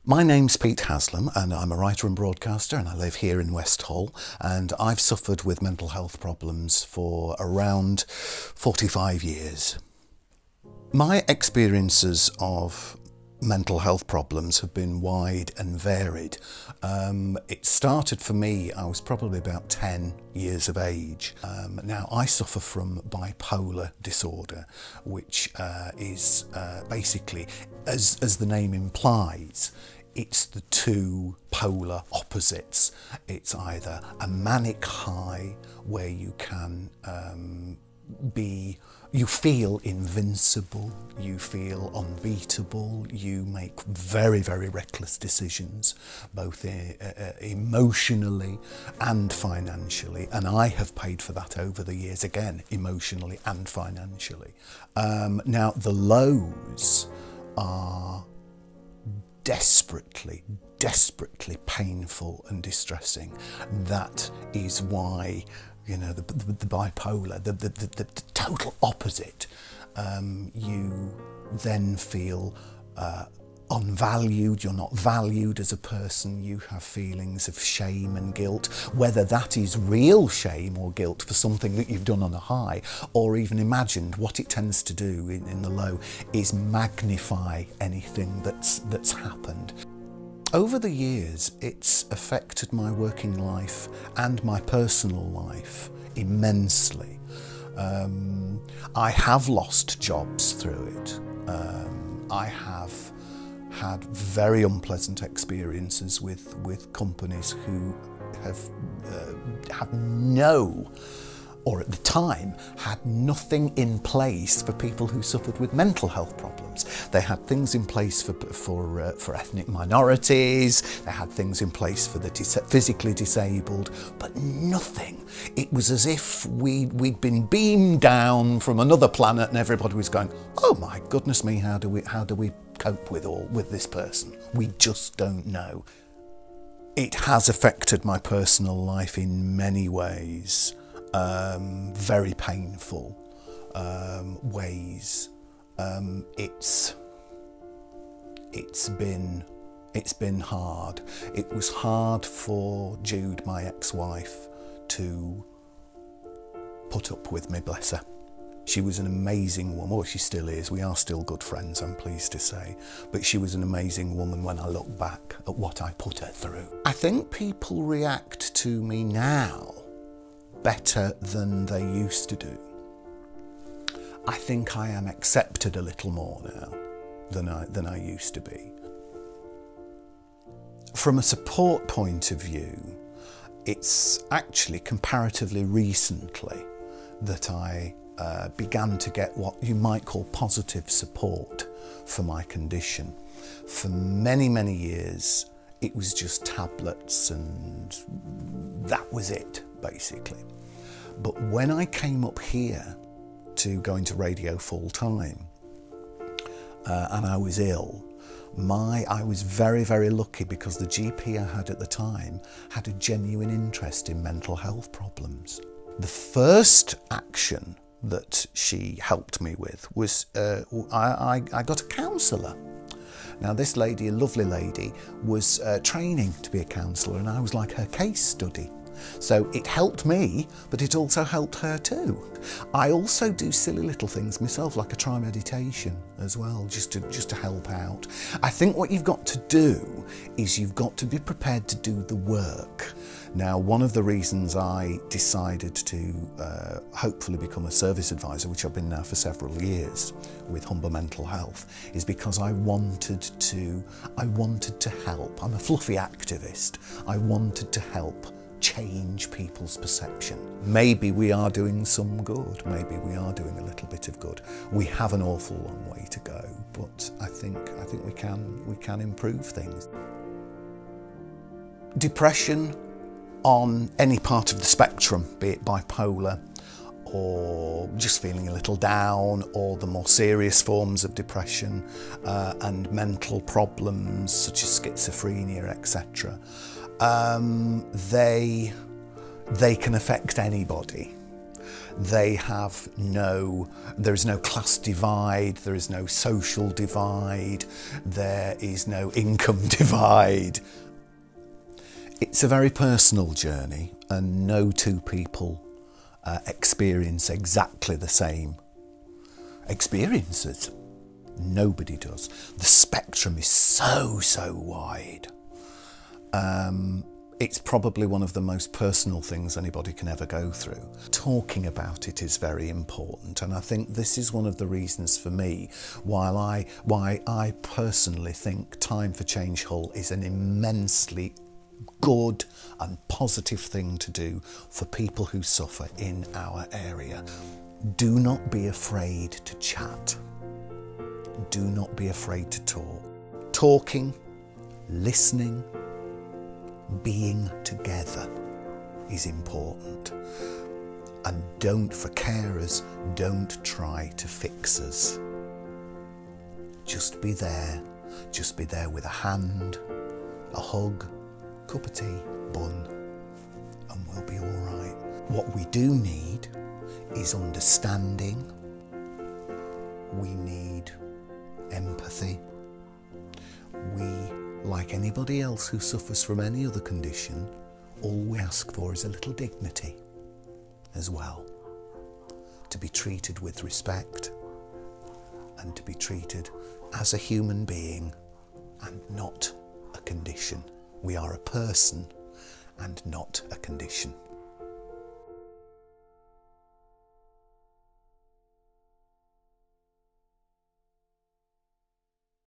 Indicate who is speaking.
Speaker 1: My name's Pete Haslam and I'm a writer and broadcaster and I live here in West Hull, and I've suffered with mental health problems for around 45 years. My experiences of mental health problems have been wide and varied. It started for me, I was probably about 10 years of age. Now I suffer from bipolar disorder, which is basically, as the name implies, it's the two polar opposites. It's either a manic high where you can you feel invincible, you feel unbeatable, you make very, very reckless decisions, both emotionally and financially. And I have paid for that over the years, again, emotionally and financially. Now, the lows are desperately painful and distressing. That is why, you know, the bipolar, the total opposite. You then feel unvalued, you're not valued as a person, you have feelings of shame and guilt, whether that is real shame or guilt for something that you've done on a high, or even imagined. What it tends to do in the low is magnify anything that's happened. Over the years, it's affected my working life and my personal life immensely. I have lost jobs through it. I have had very unpleasant experiences with companies who have no, or at the time, had nothing in place for people who suffered with mental health problems. They had things in place for ethnic minorities, they had things in place for the physically disabled, but nothing. It was as if we'd been beamed down from another planet and everybody was going, oh my goodness me, how do we cope with this person? We just don't know. It has affected my personal life in many ways. Very painful ways. It's been hard. It was hard for Jude, my ex-wife, to put up with me, bless her. She was an amazing woman. Well, she still is. We are still good friends, I'm pleased to say. But she was an amazing woman when I look back at what I put her through. I think people react to me now better than they used to do. I think I am accepted a little more now than I used to be. From a support point of view, it's actually comparatively recently that I began to get what you might call positive support for my condition. For many, many years, it was just tablets and that was it, basically. But when I came up here to go into radio full time and I was ill, I was very, very lucky because the GP I had at the time had a genuine interest in mental health problems. The first action that she helped me with was I got a counsellor. Now this lady, a lovely lady, was training to be a counsellor and I was like her case study. So it helped me, but it also helped her too. I also do silly little things myself, like I try meditation as well, just to help out. I think what you've got to do is you've got to be prepared to do the work. Now, one of the reasons I decided to hopefully become a service advisor, which I've been now for several years with Humber Mental Health, is because I wanted to help. I'm a fluffy activist. I wanted to help change people's perception. Maybe we are doing some good. Maybe we are doing a little bit of good. We have an awful long way to go, but I think we can improve things. Depression on any part of the spectrum, be it bipolar or just feeling a little down, or the more serious forms of depression and mental problems such as schizophrenia, etc. They can affect anybody. there is no class divide, there is no social divide, there is no income divide. It's a very personal journey, and no two people experience exactly the same experiences. Nobody does. The spectrum is so wide. It's probably one of the most personal things anybody can ever go through. Talking about it is very important, and I think this is one of the reasons for me why I personally think Time for Change Hull is an immensely good and positive thing to do for people who suffer in our area. Do not be afraid to chat. Do not be afraid to talk. Talking, listening, being together is important. And for carers, don't try to fix us. Just be there. Just be there with a hand, a hug, cup of tea, bun, and we'll be all right. What we do need is understanding. We need empathy. We, like anybody else who suffers from any other condition, all we ask for is a little dignity as well. To be treated with respect and to be treated as a human being and not a condition. We are a person and not a condition.